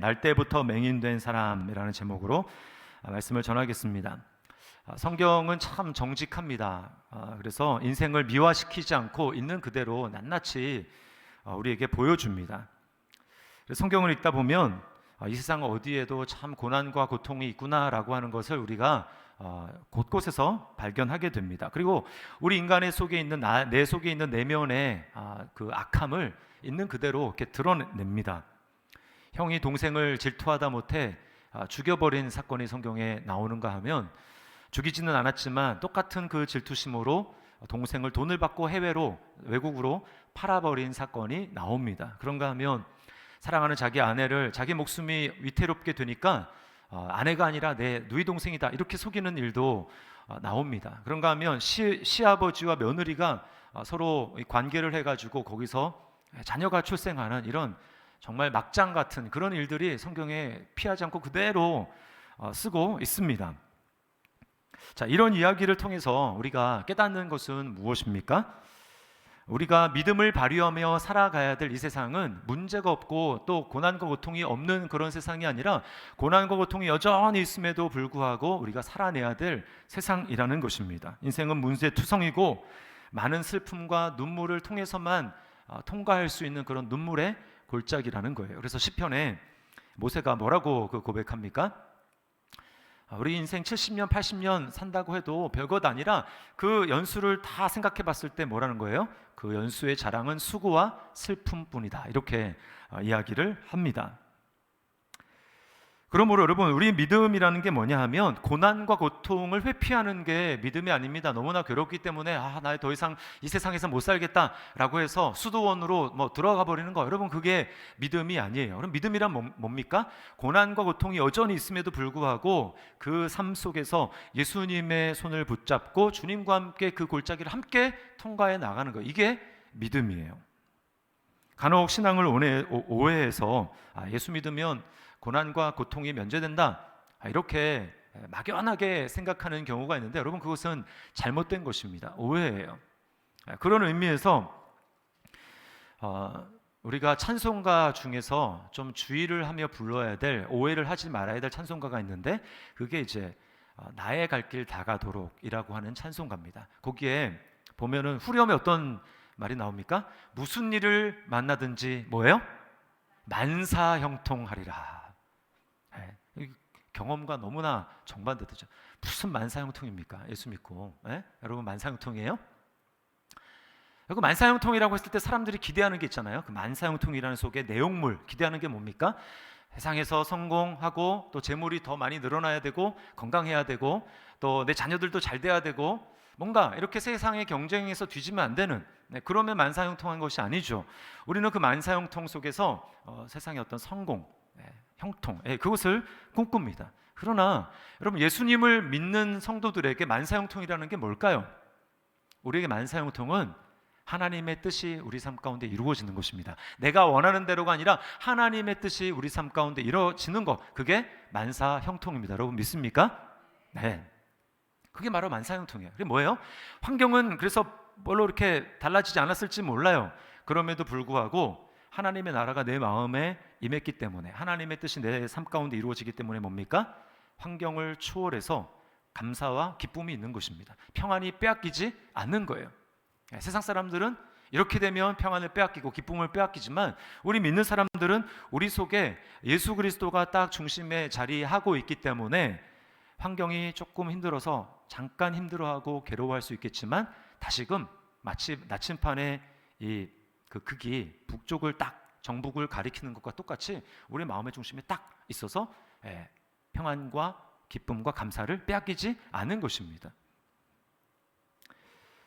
날 때부터 맹인된 사람이라는 제목으로 말씀을 전하겠습니다. 성경은 참 정직합니다. 그래서 인생을 미화시키지 않고 있는 그대로 낱낱이 우리에게 보여줍니다. 성경을 읽다 보면 이 세상 어디에도 참 고난과 고통이 있구나라고 하는 것을 우리가 곳곳에서 발견하게 됩니다. 그리고 우리 인간의 속에 있는 내 속에 있는 내면의 그 악함을 있는 그대로 이렇게 드러냅니다. 형이 동생을 질투하다 못해 죽여버린 사건이 성경에 나오는가 하면, 죽이지는 않았지만 똑같은 그 질투심으로 동생을 돈을 받고 외국으로 팔아버린 사건이 나옵니다. 그런가 하면 사랑하는 자기 아내를 자기 목숨이 위태롭게 되니까 아내가 아니라 내 누이 동생이다 이렇게 속이는 일도 나옵니다. 그런가 하면 시아버지와 며느리가 서로 관계를 해가지고 거기서 자녀가 출생하는 이런 정말 막장 같은 그런 일들이 성경에 피하지 않고 그대로 쓰고 있습니다. 자, 이런 이야기를 통해서 우리가 깨닫는 것은 무엇입니까? 우리가 믿음을 발휘하며 살아가야 될 이 세상은 문제가 없고 또 고난과 고통이 없는 그런 세상이 아니라 고난과 고통이 여전히 있음에도 불구하고 우리가 살아내야 될 세상이라는 것입니다. 인생은 문제투성이고 많은 슬픔과 눈물을 통해서만 통과할 수 있는 그런 눈물의 골짜기라는 거예요. 그래서 시편에 모세가 뭐라고 고백합니까? 우리 인생 70년, 80년 산다고 해도 별것 아니라 그 연수를 다 생각해 봤을 때 뭐라는 거예요? 그 연수의 자랑은 수고와 슬픔뿐이다. 이렇게 이야기를 합니다. 그러므로 여러분, 우리 믿음이라는 게 뭐냐 하면 고난과 고통을 회피하는 게 믿음이 아닙니다. 너무나 괴롭기 때문에 나 더 이상 이 세상에서 못 살겠다라고 해서 수도원으로 들어가 버리는 거, 여러분 그게 믿음이 아니에요. 그럼 믿음이란 뭡니까? 고난과 고통이 여전히 있음에도 불구하고 그 삶 속에서 예수님의 손을 붙잡고 주님과 함께 그 골짜기를 함께 통과해 나가는 거, 이게 믿음이에요. 간혹 신앙을 오해해서 예수 믿으면 고난과 고통이 면제된다 이렇게 막연하게 생각하는 경우가 있는데, 여러분 그것은 잘못된 것입니다. 오해예요. 그런 의미에서 우리가 찬송가 중에서 좀 주의를 하며 불러야 될, 오해를 하지 말아야 될 찬송가가 있는데, 그게 이제 나의 갈 길 다가도록이라고 하는 찬송가입니다. 거기에 보면은 후렴에 어떤 말이 나옵니까? 무슨 일을 만나든지 뭐예요? 만사형통하리라. 경험과 너무나 정반대되죠. 무슨 만사형통입니까? 예수 믿고. 여러분 만사형통이에요? 그리고 만사형통이라고 했을 때 사람들이 기대하는 게 있잖아요. 그 만사형통이라는 속에 내용물, 기대하는 게 뭡니까? 세상에서 성공하고 또 재물이 더 많이 늘어나야 되고 건강해야 되고 또 내 자녀들도 잘 돼야 되고 뭔가 이렇게 세상의 경쟁에서 뒤지면 안 되는, 그러면 만사형통한 것이 아니죠. 우리는 그 만사형통 속에서 세상의 어떤 성공, 형통, 그것을 꿈꿉니다. 그러나 여러분, 예수님을 믿는 성도들에게 만사형통이라는 게 뭘까요? 우리에게 만사형통은 하나님의 뜻이 우리 삶 가운데 이루어지는 것입니다. 내가 원하는 대로가 아니라 하나님의 뜻이 우리 삶 가운데 이루어지는 것, 그게 만사형통입니다. 여러분 믿습니까? 네, 그게 바로 만사형통이에요. 그게 뭐예요? 환경은 그래서 별로 이렇게 달라지지 않았을지 몰라요. 그럼에도 불구하고 하나님의 나라가 내 마음에 임했기 때문에, 하나님의 뜻이 내 삶 가운데 이루어지기 때문에 뭡니까? 환경을 초월해서 감사와 기쁨이 있는 것입니다. 평안이 빼앗기지 않는 거예요. 세상 사람들은 이렇게 되면 평안을 빼앗기고 기쁨을 빼앗기지만, 우리 믿는 사람들은 우리 속에 예수 그리스도가 딱 중심에 자리하고 있기 때문에 환경이 조금 힘들어서 잠깐 힘들어하고 괴로워할 수 있겠지만, 다시금 마치 나침판의 그 극이 북쪽을 딱 정북을 가리키는 것과 똑같이 우리 마음의 중심에 딱 있어서 평안과 기쁨과 감사를 빼앗기지 않은 것입니다.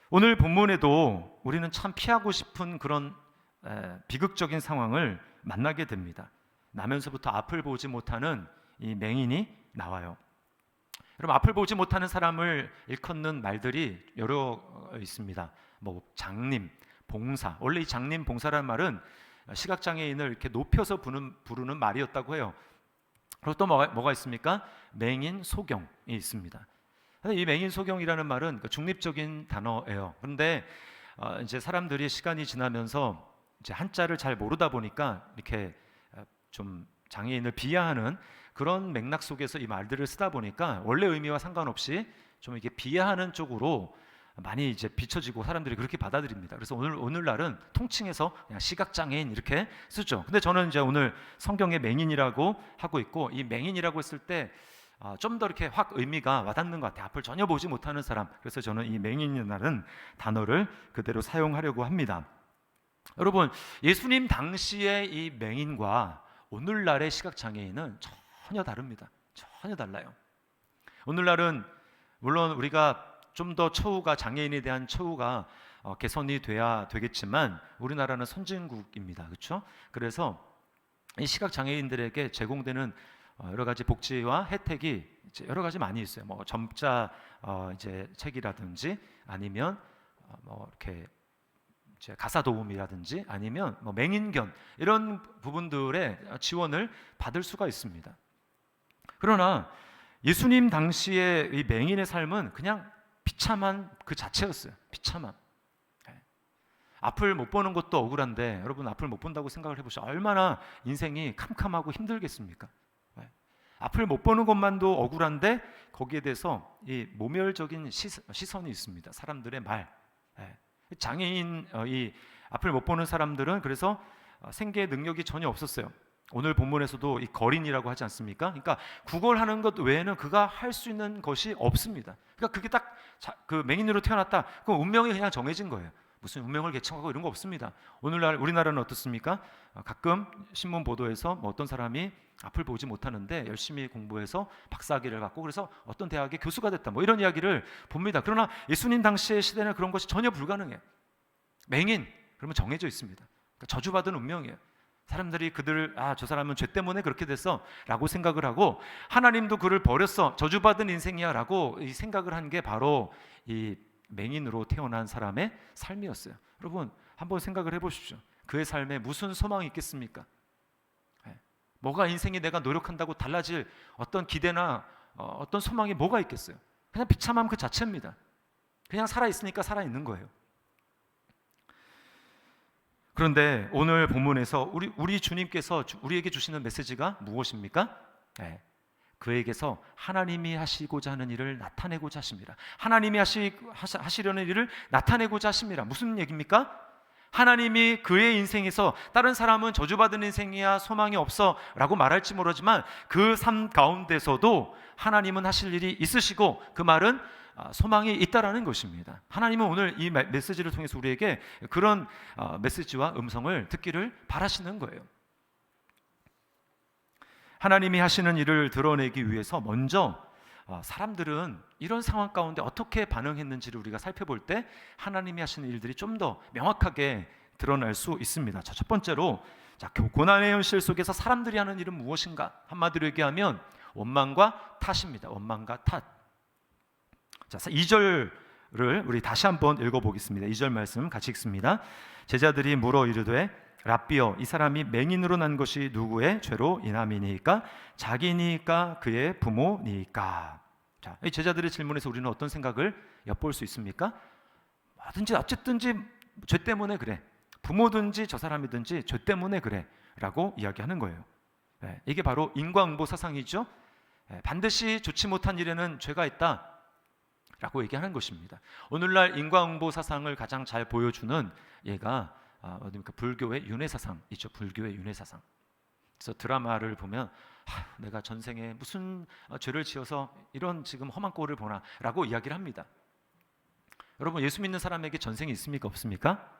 오늘 본문에도 우리는 참 피하고 싶은 그런 비극적인 상황을 만나게 됩니다. 나면서부터 앞을 보지 못하는 이 맹인이 나와요. 여러분, 앞을 보지 못하는 사람을 일컫는 말들이 여러 있습니다. 뭐 장님, 봉사. 원래 이 장님, 봉사라는 말은 시각장애인을 이렇게 높여서 부르는 말이었다고 해요. 그리고 또 뭐가 있습니까? 맹인, 소경이 있습니다. 이 맹인, 소경이라는 말은 중립적인 단어예요. 그런데 이제 사람들이 시간이 지나면서 이제 한자를 잘 모르다 보니까 이렇게 좀 장애인을 비하하는 그런 맥락 속에서 이 말들을 쓰다 보니까 원래 의미와 상관없이 좀 이게 비하하는 쪽으로 많이 이제 비춰지고 사람들이 그렇게 받아들입니다. 그래서 오늘날은 통칭해서 그냥 시각장애인 이렇게 쓰죠. 근데 저는 이제 오늘 성경의 맹인이라고 하고 있고, 이 맹인이라고 했을 때 좀 더 이렇게 확 의미가 와닿는 것 같아요. 앞을 전혀 보지 못하는 사람. 그래서 저는 이 맹인이라는 단어를 그대로 사용하려고 합니다. 여러분, 예수님 당시의 이 맹인과 오늘날의 시각장애인은 전혀 다릅니다. 전혀 달라요. 오늘날은 물론 우리가 좀 더 처우가, 장애인에 대한 처우가 개선이 돼야 되겠지만 우리나라는 선진국입니다. 그렇죠? 그래서 이 시각장애인들에게 제공되는 여러 가지 복지와 혜택이 이제 여러 가지 많이 있어요. 뭐 점자 이제 책이라든지 아니면 뭐 이렇게 이제 가사 도움이라든지 아니면 뭐 맹인견 이런 부분들의 지원을 받을 수가 있습니다. 그러나 예수님 당시의 이 맹인의 삶은 그냥 비참한 그 자체였어요. 비참함. 앞을 못 보는 것도 억울한데, 여러분 앞을 못 본다고 생각을 해보시죠. 얼마나 인생이 캄캄하고 힘들겠습니까? 앞을 못 보는 것만도 억울한데 거기에 대해서 이 모멸적인 시선이 있습니다. 사람들의 말. 장애인, 이 앞을 못 보는 사람들은 그래서 생계의 능력이 전혀 없었어요. 오늘 본문에서도 이 거린이라고 하지 않습니까? 그러니까 구걸하는 것 외에는 그가 할 수 있는 것이 없습니다. 그러니까 그게 딱 그 맹인으로 태어났다. 그럼 운명이 그냥 정해진 거예요. 무슨 운명을 개척하고 이런 거 없습니다. 오늘날 우리나라는 어떻습니까? 가끔 신문 보도에서 뭐 어떤 사람이 앞을 보지 못하는데 열심히 공부해서 박사학위를 갖고 그래서 어떤 대학의 교수가 됐다, 뭐 이런 이야기를 봅니다. 그러나 예수님 당시의 시대는 그런 것이 전혀 불가능해요. 맹인 그러면 정해져 있습니다. 그러니까 저주받은 운명이에요. 사람들이 그들을 저 사람은 죄 때문에 그렇게 됐어 라고 생각을 하고, 하나님도 그를 버렸어, 저주받은 인생이야 라고 이 생각을 한 게 바로 이 맹인으로 태어난 사람의 삶이었어요. 여러분 한번 생각을 해보십시오. 그의 삶에 무슨 소망이 있겠습니까? 뭐가 인생이 내가 노력한다고 달라질 어떤 기대나 어떤 소망이 뭐가 있겠어요? 그냥 비참함 그 자체입니다. 그냥 살아있으니까 살아있는 거예요. 그런데 오늘 본문에서 우리 주님께서 우리에게 주시는 메시지가 무엇입니까? 그에게서 하나님이 하시고자 하는 일을 나타내고자 하십니다. 하나님이 하시려는 일을 나타내고자 하십니다. 무슨 얘기입니까? 하나님이 그의 인생에서 다른 사람은 저주받은 인생이야 소망이 없어 라고 말할지 모르지만 그 삶 가운데서도 하나님은 하실 일이 있으시고, 그 말은 소망이 있다라는 것입니다. 하나님은 오늘 이 메시지를 통해서 우리에게 그런 메시지와 음성을 듣기를 바라시는 거예요. 하나님이 하시는 일을 드러내기 위해서 먼저 사람들은 이런 상황 가운데 어떻게 반응했는지를 우리가 살펴볼 때 하나님이 하시는 일들이 좀 더 명확하게 드러날 수 있습니다. 첫 번째로 고난의 현실 속에서 사람들이 하는 일은 무엇인가? 한마디로 얘기하면 원망과 탓입니다. 원망과 탓. 2절을 우리 다시 한번 읽어보겠습니다. 2절 말씀 같이 읽습니다. 제자들이 물어 이르되 랍비여, 이 사람이 맹인으로 난 것이 누구의 죄로 인함이니까? 자기니까 그의 부모니까? 이 제자들의 질문에서 우리는 어떤 생각을 엿볼 수 있습니까? 뭐든지 어쨌든지 죄 때문에 그래, 부모든지 저 사람이든지 죄 때문에 그래 라고 이야기하는 거예요. 이게 바로 인과응보 사상이죠. 반드시 좋지 못한 일에는 죄가 있다 라고 얘기하는 것입니다. 오늘날 인과응보 사상을 가장 잘 보여주는 예가 어디입니까? 불교의 윤회사상이죠. 불교의 윤회사상. 그래서 드라마를 보면 내가 전생에 무슨 죄를 지어서 이런 지금 험한 꼴을 보나 라고 이야기를 합니다. 여러분 예수 믿는 사람에게 전생이 있습니까? 없습니까?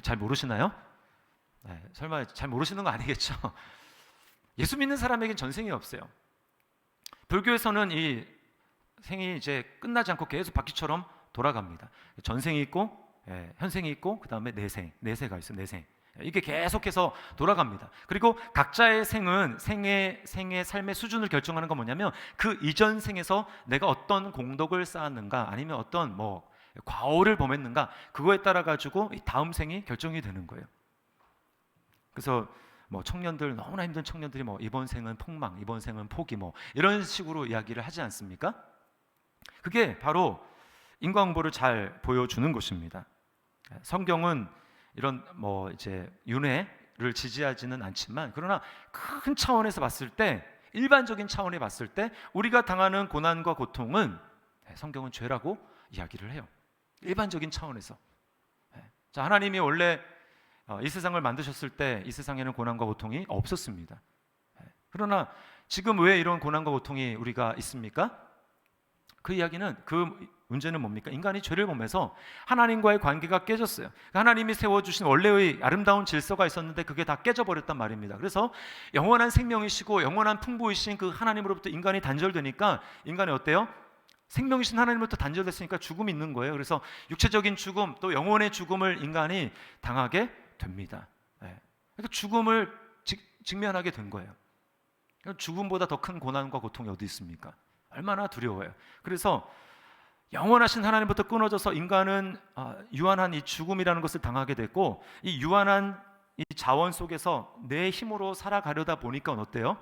잘 모르시나요? 설마 잘 모르시는 거 아니겠죠? 예수 믿는 사람에게 전생이 없어요. 불교에서는 이 생이 이제 끝나지 않고 계속 바퀴처럼 돌아갑니다. 전생이 있고 현생이 있고 그 다음에 내세가 있어요. 내생. 이게 계속해서 돌아갑니다. 그리고 각자의 생은 생의 삶의 수준을 결정하는 건 뭐냐면 그 이전 생에서 내가 어떤 공덕을 쌓았는가 아니면 어떤 뭐 과오를 범했는가, 그거에 따라 가지고 이 다음 생이 결정이 되는 거예요. 그래서 뭐 청년들, 너무나 힘든 청년들이 뭐 이번 생은 폭망, 이번 생은 포기, 뭐 이런 식으로 이야기를 하지 않습니까? 그게 바로 인과응보를 잘 보여주는 것입니다. 성경은 이런 뭐 이제 윤회 를 지지하지는 않지만, 그러나 큰 차원에서 봤을 때, 일반적인 차원에 봤을 때 우리가 당하는 고난과 고통은 성경은 죄라고 이야기를 해요. 일반적인 차원에서. 자, 하나님이 원래 이 세상을 만드셨을 때 이 세상에는 고난과 고통이 없었습니다. 그러나 지금 왜 이런 고난과 고통이 우리가 있습니까? 그 이야기는, 그 문제는 뭡니까? 인간이 죄를 범해서 하나님과의 관계가 깨졌어요. 하나님이 세워주신 원래의 아름다운 질서가 있었는데 그게 다 깨져버렸단 말입니다. 그래서 영원한 생명이시고 영원한 풍부이신 그 하나님으로부터 인간이 단절되니까, 인간이 어때요? 생명이신 하나님으로부터 단절됐으니까 죽음이 있는 거예요. 그래서 육체적인 죽음, 또 영혼의 죽음을 인간이 당하게 됩니다. 그러니까 죽음을 직면하게 된 거예요. 죽음보다 더 큰 고난과 고통이 어디 있습니까? 얼마나 두려워요. 그래서 영원하신 하나님부터 끊어져서 인간은 유한한 이 죽음이라는 것을 당하게 됐고, 이 유한한 이 자원 속에서 내 힘으로 살아가려다 보니까 어때요?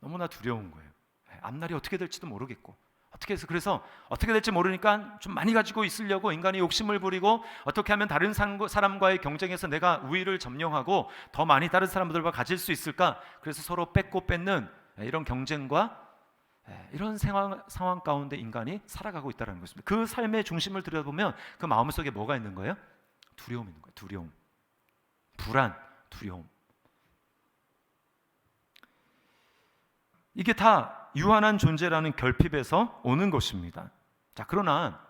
너무나 두려운 거예요. 앞날이 어떻게 될지도 모르겠고, 어떻게 해서, 그래서 어떻게 될지 모르니까 좀 많이 가지고 있으려고 인간이 욕심을 부리고, 어떻게 하면 다른 사람과의 경쟁에서 내가 우위를 점령하고 더 많이 다른 사람들과 가질 수 있을까? 그래서 서로 뺏고 뺏는 이런 경쟁과 이런 상황 가운데 인간이 살아가고 있다는 것입니다. 그 삶의 중심을 들여다보면 그 마음속에 뭐가 있는 거예요? 두려움이 있는 거예요. 두려움, 불안, 두려움. 이게 다 유한한 존재라는 결핍에서 오는 것입니다. 자, 그러나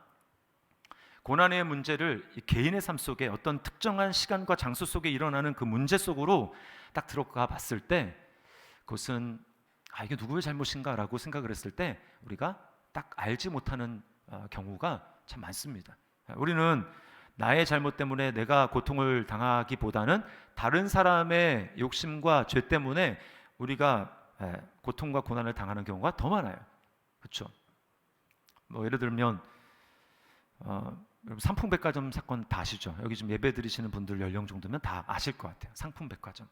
고난의 문제를 개인의 삶 속에 어떤 특정한 시간과 장소 속에 일어나는 그 문제 속으로 딱 들어가 봤을 때, 그것은 이게 누구의 잘못인가 라고 생각을 했을 때 우리가 딱 알지 못하는 경우가 참 많습니다. 우리는 나의 잘못 때문에 내가 고통을 당하기보다는 다른 사람의 욕심과 죄 때문에 우리가 고통과 고난을 당하는 경우가 더 많아요. 그렇죠? 뭐 예를 들면 여러분 상품백화점 사건 다 아시죠? 여기 지금 예배 드리시는 분들 연령 정도면 다 아실 것 같아요. 상품백화점.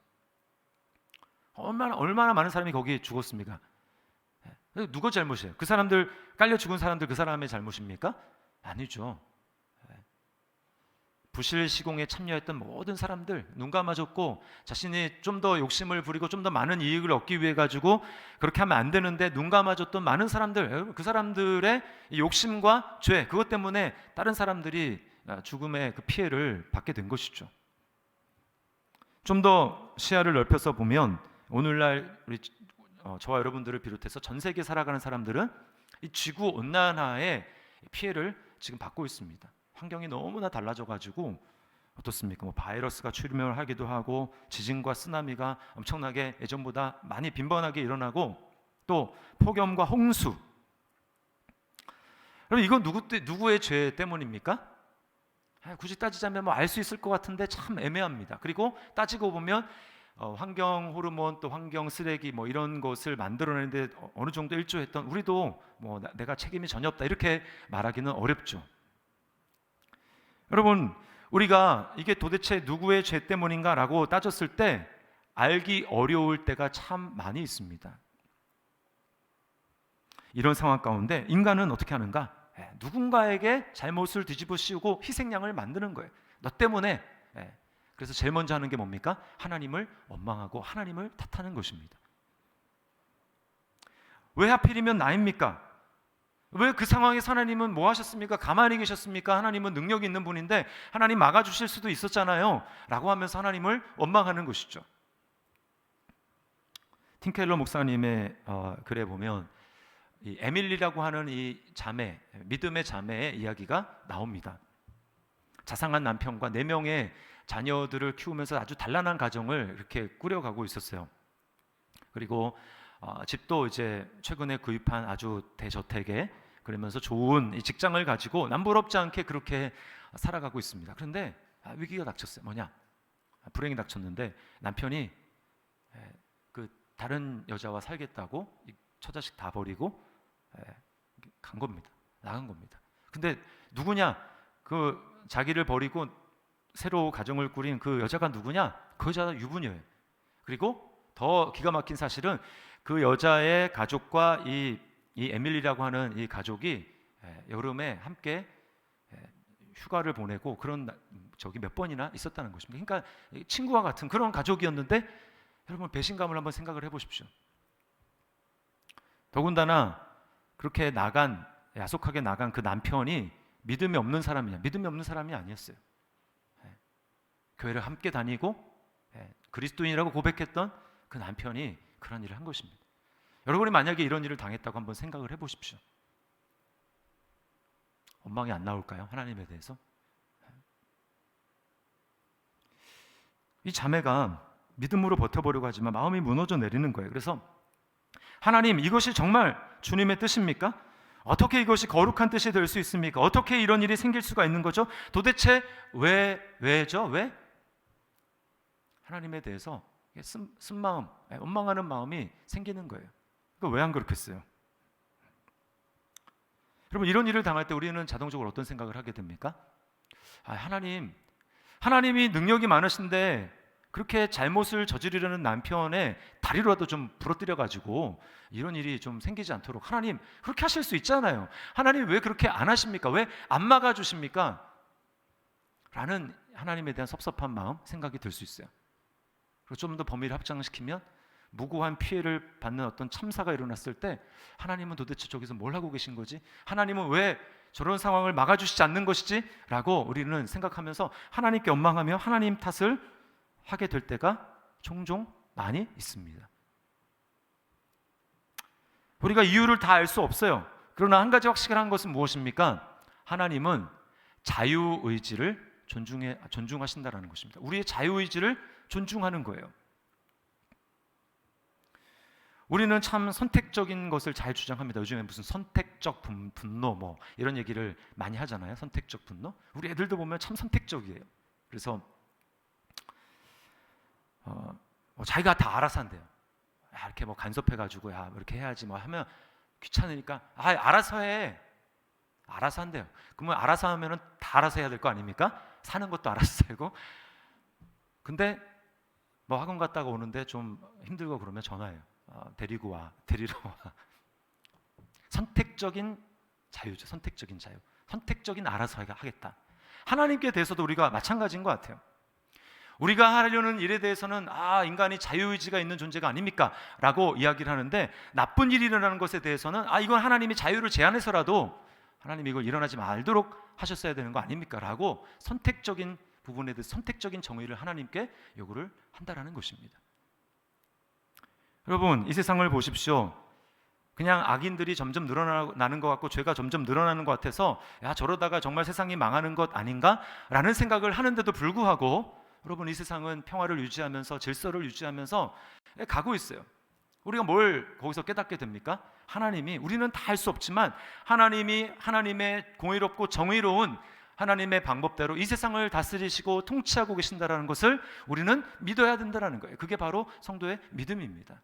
얼마나 많은 사람이 거기에 죽었습니까? 누가 잘못이에요? 그 사람들, 깔려 죽은 사람들, 그 사람의 잘못입니까? 아니죠. 부실 시공에 참여했던 모든 사람들, 눈 감아줬고 자신이 좀 더 욕심을 부리고 좀 더 많은 이익을 얻기 위해 가지고 그렇게 하면 안 되는데 눈 감아줬던 많은 사람들, 그 사람들의 욕심과 죄, 그것 때문에 다른 사람들이 죽음의 그 피해를 받게 된 것이죠. 좀 더 시야를 넓혀서 보면 오늘날 우리 저와 여러분들을 비롯해서 전 세계 살아가는 사람들은 이 지구 온난화의 피해를 지금 받고 있습니다. 환경이 너무나 달라져가지고 어떻습니까? 뭐 바이러스가 출현을 하기도 하고, 지진과 쓰나미가 엄청나게 예전보다 많이 빈번하게 일어나고, 또 폭염과 홍수. 그럼 이건 누구의 죄 때문입니까? 굳이 따지자면 뭐 알 수 있을 것 같은데 참 애매합니다. 그리고 따지고 보면 환경 호르몬, 또 환경 쓰레기 뭐 이런 것을 만들어내는데 어느 정도 일조했던 우리도 뭐 내가 책임이 전혀 없다 이렇게 말하기는 어렵죠. 여러분, 우리가 이게 도대체 누구의 죄 때문인가 라고 따졌을 때 알기 어려울 때가 참 많이 있습니다. 이런 상황 가운데 인간은 어떻게 하는가? 누군가에게 잘못을 뒤집어 씌우고 희생양을 만드는 거예요. 너 때문에. 그래서 제일 먼저 하는 게 뭡니까? 하나님을 원망하고 하나님을 탓하는 것입니다. 왜 하필이면 나입니까? 왜 그 상황에서 하나님은 뭐 하셨습니까? 가만히 계셨습니까? 하나님은 능력이 있는 분인데 하나님 막아주실 수도 있었잖아요 라고 하면서 하나님을 원망하는 것이죠. 팀 켈러 목사님의 글에 보면 이 에밀리라고 하는 이 자매, 믿음의 자매의 이야기가 나옵니다. 자상한 남편과 4명의 자녀들을 키우면서 아주 단란한 가정을 이렇게 꾸려가고 있었어요. 그리고 집도 이제 최근에 구입한 아주 대저택에, 그러면서 좋은 이 직장을 가지고 남부럽지 않게 그렇게 살아가고 있습니다. 그런데 위기가 닥쳤어요. 뭐냐? 불행이 닥쳤는데 남편이 그 다른 여자와 살겠다고 처자식 다 버리고 간 겁니다. 나간 겁니다. 근데 누구냐? 그 자기를 버리고 새로 가정을 꾸린 그 여자가 누구냐? 그 여자가 유부녀예요. 그리고 더 기가 막힌 사실은 그 여자의 가족과 이 에밀리라고 하는 이 가족이 여름에 함께 휴가를 보내고 그런 적이 몇 번이나 있었다는 것입니다. 그러니까 친구와 같은 그런 가족이었는데 여러분 배신감을 한번 생각을 해보십시오. 더군다나 그렇게 야속하게 나간 그 남편이 믿음이 없는 사람이 아니었어요. 교회를 함께 다니고 그리스도인이라고 고백했던 그 남편이 그런 일을 한 것입니다. 여러분이 만약에 이런 일을 당했다고 한번 생각을 해보십시오. 원망이 안 나올까요? 하나님에 대해서? 이 자매가 믿음으로 버텨보려고 하지만 마음이 무너져 내리는 거예요. 그래서 하나님, 이것이 정말 주님의 뜻입니까? 어떻게 이것이 거룩한 뜻이 될 수 있습니까? 어떻게 이런 일이 생길 수가 있는 거죠? 도대체 왜죠? 왜? 하나님에 대해서 쓴마음, 원망하는 마음이 생기는 거예요. 왜 안 그렇겠어요? 여러분, 이런 일을 당할 때 우리는 자동적으로 어떤 생각을 하게 됩니까? 하나님이 능력이 많으신데 그렇게 잘못을 저지르려는 남편의 다리로라도 좀 부러뜨려 가지고 이런 일이 좀 생기지 않도록 하나님 그렇게 하실 수 있잖아요. 하나님 왜 그렇게 안 하십니까? 왜 안 막아 주십니까? 라는 하나님에 대한 섭섭한 마음, 생각이 들 수 있어요. 그리고 좀 더 범위를 확장시키면 무고한 피해를 받는 어떤 참사가 일어났을 때 하나님은 도대체 저기서 뭘 하고 계신 거지? 하나님은 왜 저런 상황을 막아주시지 않는 것이지? 라고 우리는 생각하면서 하나님께 원망하며 하나님 탓을 하게 될 때가 종종 많이 있습니다. 우리가 이유를 다 알 수 없어요. 그러나 한 가지 확실한 것은 무엇입니까? 하나님은 자유의지를 존중하신다는 것입니다. 우리의 자유의지를 존중하는 거예요. 우리는 참 선택적인 것을 잘 주장합니다. 요즘에 무슨 선택적 분노 이런 얘기를 많이 하잖아요. 선택적 분노. 우리 애들도 보면 참 선택적이에요. 그래서 자기가 다 알아서 한대요. 이렇게 간섭해가지고 이렇게 해야지 하면 귀찮으니까 알아서 해. 알아서 한대요. 그러면 알아서 하면은 다 알아서 해야 될 거 아닙니까? 사는 것도 알아서 살고. 근데 학원 갔다가 오는데 좀 힘들고 그러면 전화해요. 데리러 와. 선택적인 자유죠. 선택적인 자유. 선택적인 알아서 하겠다. 하나님께 대해서도 우리가 마찬가지인 것 같아요. 우리가 하려는 일에 대해서는 인간이 자유의지가 있는 존재가 아닙니까? 라고 이야기를 하는데 나쁜 일이 일어나는 것에 대해서는 이건 하나님이 자유를 제한해서라도 하나님이 이걸 일어나지 말도록 하셨어야 되는 거 아닙니까? 라고 선택적인 부분에 대해서 선택적인 정의를 하나님께 요구를 한다라는 것입니다. 여러분, 이 세상을 보십시오. 그냥 악인들이 점점 늘어나는 것 같고 죄가 점점 늘어나는 것 같아서 저러다가 정말 세상이 망하는 것 아닌가? 라는 생각을 하는데도 불구하고 여러분, 이 세상은 평화를 유지하면서 질서를 유지하면서 가고 있어요. 우리가 뭘 거기서 깨닫게 됩니까? 하나님이, 우리는 다 할 수 없지만 하나님이 하나님의 공의롭고 정의로운 하나님의 방법대로 이 세상을 다스리시고 통치하고 계신다라는 것을 우리는 믿어야 된다는 거예요. 그게 바로 성도의 믿음입니다.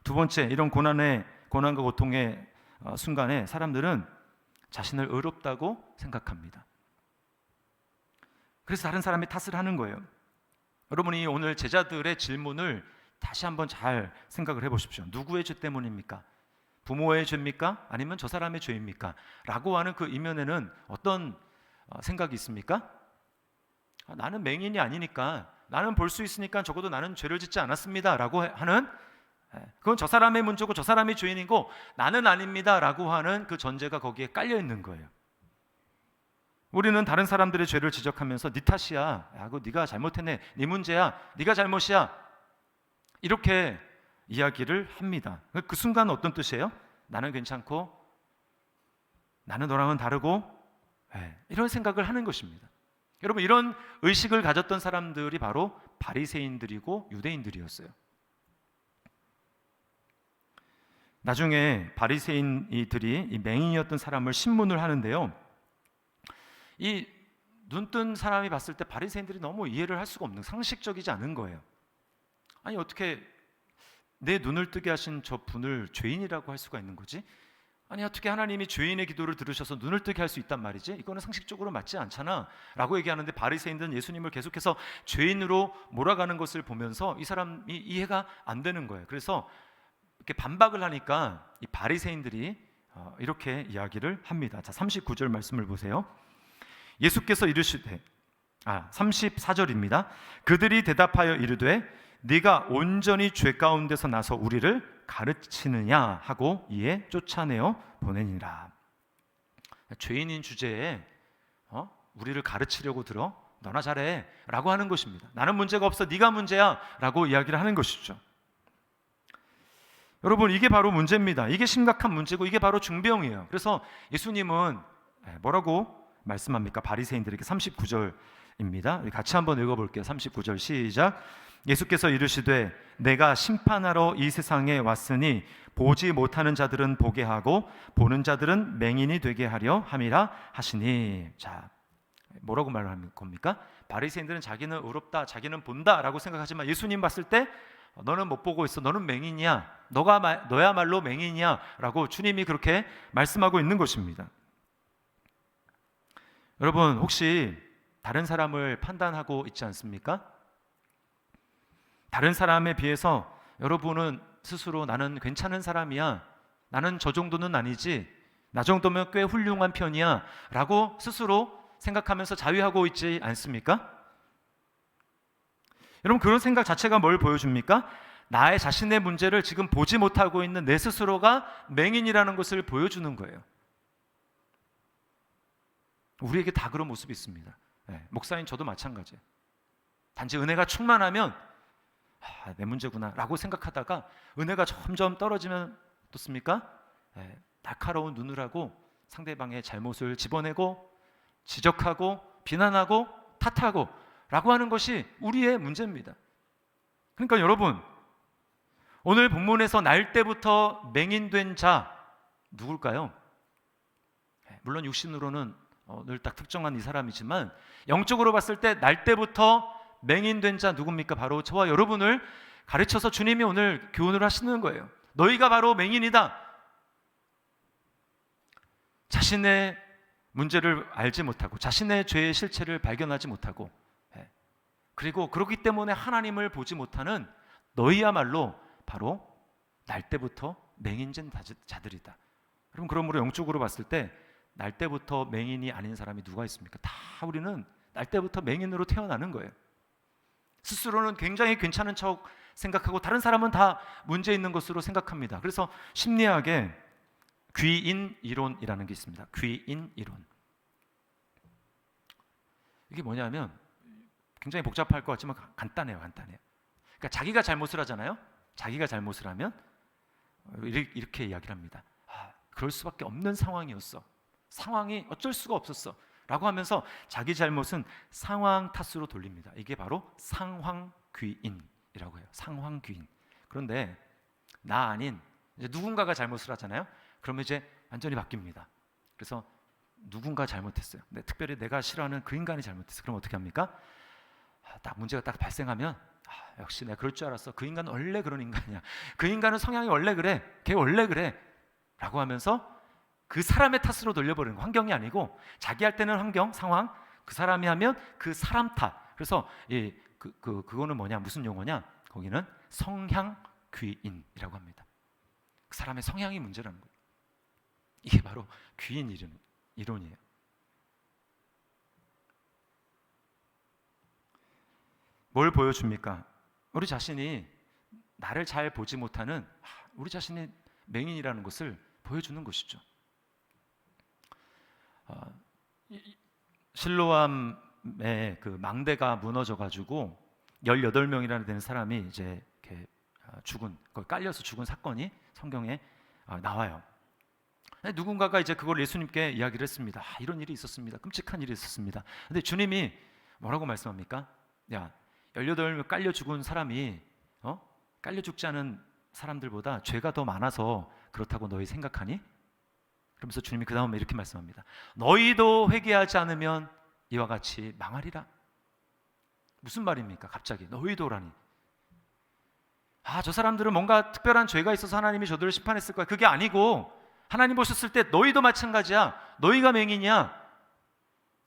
두 번째, 이런 고난과 고통의 순간에 사람들은 자신을 의롭다고 생각합니다. 그래서 다른 사람이 탓을 하는 거예요. 여러분이 오늘 제자들의 질문을 다시 한번 잘 생각을 해보십시오. 누구의 죄 때문입니까? 부모의 죄입니까? 아니면 저 사람의 죄입니까? 라고 하는 그 이면에는 어떤 생각이 있습니까? 나는 맹인이 아니니까, 나는 볼 수 있으니까 적어도 나는 죄를 짓지 않았습니다 라고 하는, 그건 저 사람의 문제고 저 사람이 죄인이고 나는 아닙니다 라고 하는 그 전제가 거기에 깔려 있는 거예요. 우리는 다른 사람들의 죄를 지적하면서 네 탓이야, 그거 네가 잘못했네, 네 문제야, 네가 잘못이야, 이렇게 이야기를 합니다. 그 순간 어떤 뜻이에요? 나는 괜찮고 나는 너랑은 다르고, 이런 생각을 하는 것입니다. 여러분, 이런 의식을 가졌던 사람들이 바로 바리새인들이고 유대인들이었어요. 나중에 바리새인들이 이 맹인이었던 사람을 신문을 하는데요, 이 눈뜬 사람이 봤을 때 바리새인들이 너무 이해를 할 수가 없는, 상식적이지 않은 거예요. 아니, 어떻게 내 눈을 뜨게 하신 저 분을 죄인이라고 할 수가 있는 거지? 아니, 어떻게 하나님이 죄인의 기도를 들으셔서 눈을 뜨게 할 수 있단 말이지? 이거는 상식적으로 맞지 않잖아 라고 얘기하는데, 바리새인들은 예수님을 계속해서 죄인으로 몰아가는 것을 보면서 이 사람이 이해가 안 되는 거예요. 그래서 이렇게 반박을 하니까 이 바리새인들이 이렇게 이야기를 합니다. 자, 39절 말씀을 보세요. 예수께서 이르시되 34절입니다. 그들이 대답하여 이르되 네가 온전히 죄 가운데서 나서 우리를 가르치느냐 하고 이에 쫓아내어 보내니라. 죄인인 주제에 우리를 가르치려고 들어 너나 잘해 라고 하는 것입니다. 나는 문제가 없어 네가 문제야 라고 이야기를 하는 것이죠. 여러분, 이게 바로 문제입니다. 이게 심각한 문제고 이게 바로 중병이에요. 그래서 예수님은 뭐라고 말씀합니까? 바리새인들에게 39절입니다. 같이 한번 읽어볼게요. 39절 시작. 예수께서 이르시되 내가 심판하러 이 세상에 왔으니 보지 못하는 자들은 보게 하고 보는 자들은 맹인이 되게 하려 함이라 하시니. 자, 뭐라고 말하는 겁니까? 바리새인들은 자기는 의롭다, 자기는 본다라고 생각하지만 예수님 봤을 때 너는 못 보고 있어, 너는 맹인이야, 너야말로 맹인이야 라고 주님이 그렇게 말씀하고 있는 것입니다. 여러분, 혹시 다른 사람을 판단하고 있지 않습니까? 다른 사람에 비해서 여러분은 스스로 나는 괜찮은 사람이야, 나는 저 정도는 아니지, 나 정도면 꽤 훌륭한 편이야 라고 스스로 생각하면서 자위하고 있지 않습니까? 여러분, 그런 생각 자체가 뭘 보여줍니까? 나의 자신의 문제를 지금 보지 못하고 있는 내 스스로가 맹인이라는 것을 보여주는 거예요. 우리에게 다 그런 모습이 있습니다. 목사님 저도 마찬가지예요. 단지 은혜가 충만하면 내 문제구나 라고 생각하다가 은혜가 점점 떨어지면 어떻습니까? 날카로운 눈을 하고 상대방의 잘못을 집어내고 지적하고 비난하고 탓하고 라고 하는 것이 우리의 문제입니다. 그러니까 여러분, 오늘 본문에서 날 때부터 맹인된 자 누굴까요? 물론 육신으로는 늘 딱 특정한 이 사람이지만 영적으로 봤을 때 날 때부터 맹인된 자 누굽니까? 바로 저와 여러분을 가르쳐서 주님이 오늘 교훈을 하시는 거예요. 너희가 바로 맹인이다. 자신의 문제를 알지 못하고 자신의 죄의 실체를 발견하지 못하고 그리고 그렇기 때문에 하나님을 보지 못하는 너희야말로 바로 날 때부터 맹인된 자들이다. 여러분, 그러므로 영적으로 봤을 때 날 때부터 맹인이 아닌 사람이 누가 있습니까? 다 우리는 날 때부터 맹인으로 태어나는 거예요. 스스로는 굉장히 괜찮은 척 생각하고 다른 사람은 다 문제 있는 것으로 생각합니다. 그래서 심리학에 귀인 이론이라는 게 있습니다. 귀인 이론. 이게 뭐냐면 굉장히 복잡할 것 같지만 간단해요. 그러니까 자기가 잘못을 하잖아요. 자기가 잘못을 하면 이렇게 이야기를 합니다. 그럴 수밖에 없는 상황이었어. 상황이 어쩔 수가 없었어 라고 하면서 자기 잘못은 상황 탓으로 돌립니다. 이게 바로 상황귀인이라고 해요. 상황귀인. 그런데 나 아닌 이제 누군가가 잘못을 하잖아요. 그러면 이제 완전히 바뀝니다. 그래서 누군가 잘못했어요. 근데 특별히 내가 싫어하는 그 인간이 잘못했어요. 그럼 어떻게 합니까? 딱 문제가 딱 발생하면 역시 내가 그럴 줄 알았어. 그 인간은 원래 그런 인간이야. 그 인간은 성향이 원래 그래. 걔 원래 그래 라고 하면서 그 사람의 탓으로 돌려버리는 거. 환경이 아니고 자기 할 때는 환경, 상황, 그 사람이 하면 그 사람 탓. 그래서 그거는 뭐냐, 무슨 용어냐? 거기는 성향귀인이라고 합니다. 그 사람의 성향이 문제라는 거예요. 이게 바로 귀인 이론이에요. 뭘 보여줍니까? 우리 자신이 나를 잘 보지 못하는 우리 자신이 맹인이라는 것을 보여주는 것이죠. 실로암의 그 망대가 무너져가지고 18명이나 되는 사람이 이제 이렇게 죽은, 거기 깔려서 죽은 사건이 성경에 나와요. 누군가가 이제 그걸 예수님께 이야기를 했습니다. 이런 일이 있었습니다. 끔찍한 일이 있었습니다. 근데 주님이 뭐라고 말씀합니까? 야, 18명 깔려 죽은 사람이 깔려 죽지 않은 사람들보다 죄가 더 많아서 그렇다고 너희 생각하니? 그러면서 주님이 그 다음에 이렇게 말씀합니다. 너희도 회개하지 않으면 이와 같이 망하리라. 무슨 말입니까? 갑자기 너희도라니. 저 사람들은 뭔가 특별한 죄가 있어서 하나님이 저들을 심판했을 거야. 그게 아니고 하나님 보셨을 때 너희도 마찬가지야. 너희가 맹인이야.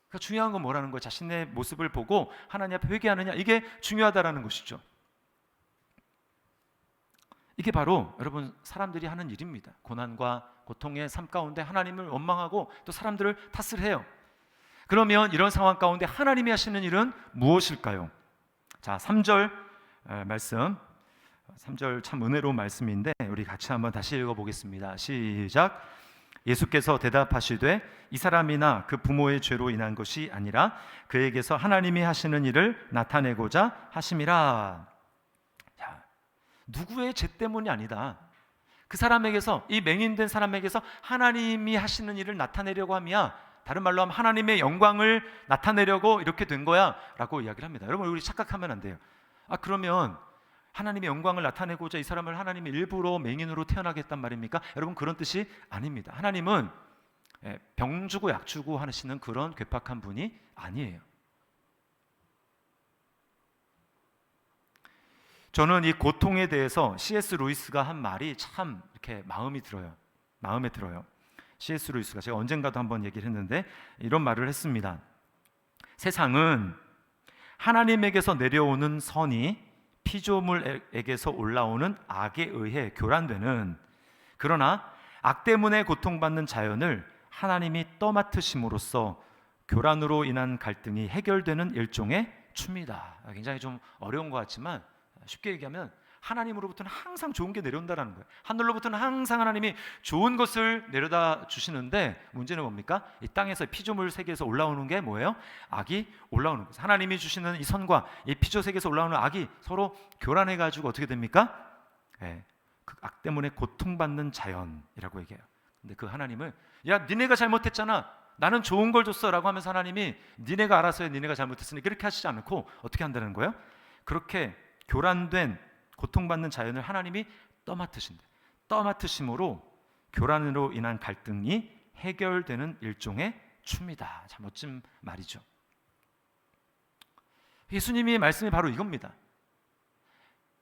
그러니까 중요한 건 뭐라는 거예요? 자신의 모습을 보고 하나님 앞에 회개하느냐, 이게 중요하다라는 것이죠. 이게 바로 여러분 사람들이 하는 일입니다. 고난과 고통의 삶 가운데 하나님을 원망하고 또 사람들을 탓을 해요. 그러면 이런 상황 가운데 하나님이 하시는 일은 무엇일까요? 자, 3절 말씀, 3절 참 은혜로운 말씀인데 우리 같이 한번 다시 읽어보겠습니다. 시작. 예수께서 대답하시되 이 사람이나 그 부모의 죄로 인한 것이 아니라 그에게서 하나님이 하시는 일을 나타내고자 하심이라. 자, 누구의 죄 때문이 아니다. 그 사람에게서, 이 맹인된 사람에게서 하나님이 하시는 일을 나타내려고 함이야. 다른 말로 하면 하나님의 영광을 나타내려고 이렇게 된 거야 라고 이야기를 합니다. 여러분, 우리 착각하면 안 돼요. 그러면 하나님의 영광을 나타내고자 이 사람을 하나님이 일부러 맹인으로 태어나게 했단 말입니까? 여러분, 그런 뜻이 아닙니다. 하나님은 병 주고 약 주고 하시는 그런 괴팍한 분이 아니에요. 저는 이 고통에 대해서 C.S. 루이스가 한 말이 참 이렇게 마음에 들어요. C.S. 루이스가, 제가 언젠가도 한번 얘기를 했는데 이런 말을 했습니다. 세상은 하나님에게서 내려오는 선이 피조물에게서 올라오는 악에 의해 교란되는, 그러나 악 때문에 고통받는 자연을 하나님이 떠맡으심으로써 교란으로 인한 갈등이 해결되는 일종의 춤이다. 굉장히 좀 어려운 것 같지만 쉽게 얘기하면 하나님으로부터는 항상 좋은 게 내려온다는 거예요. 하늘로부터는 항상 하나님이 좋은 것을 내려다 주시는데 문제는 뭡니까? 이 땅에서 피조물 세계에서 올라오는 게 뭐예요? 악이 올라오는 거예요. 하나님이 주시는 이 선과 이 피조 세계에서 올라오는 악이 서로 교란해 가지고 어떻게 됩니까? 그 악 때문에 고통받는 자연이라고 얘기해요. 근데 그 하나님을, 야, 니네가 잘못했잖아, 나는 좋은 걸 줬어 라고 하면서 하나님이 니네가 알아서 해, 니네가 잘못했으니 그렇게 하시지 않고 어떻게 한다는 거예요? 그렇게 교란된 고통받는 자연을 하나님이 떠맡으신다. 떠맡으심으로 교란으로 인한 갈등이 해결되는 일종의 춤이다. 참 멋진 말이죠. 예수님의 말씀이 바로 이겁니다.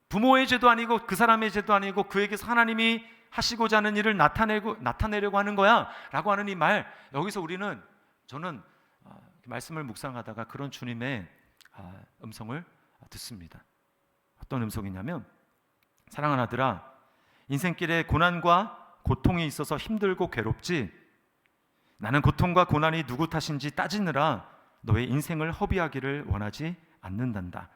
부모의 죄도 아니고 그 사람의 죄도 아니고 그에게서 하나님이 하시고자 하는 일을 나타내려고 하는 거야 라고 하는 이 말, 여기서 저는 말씀을 묵상하다가 그런 주님의 음성을 듣습니다. 어떤 음성이냐면, 사랑하는 아들아, 인생길에 고난과 고통이 있어서 힘들고 괴롭지? 나는 고통과 고난이 누구 탓인지 따지느라 너의 인생을 허비하기를 원하지 않는단다.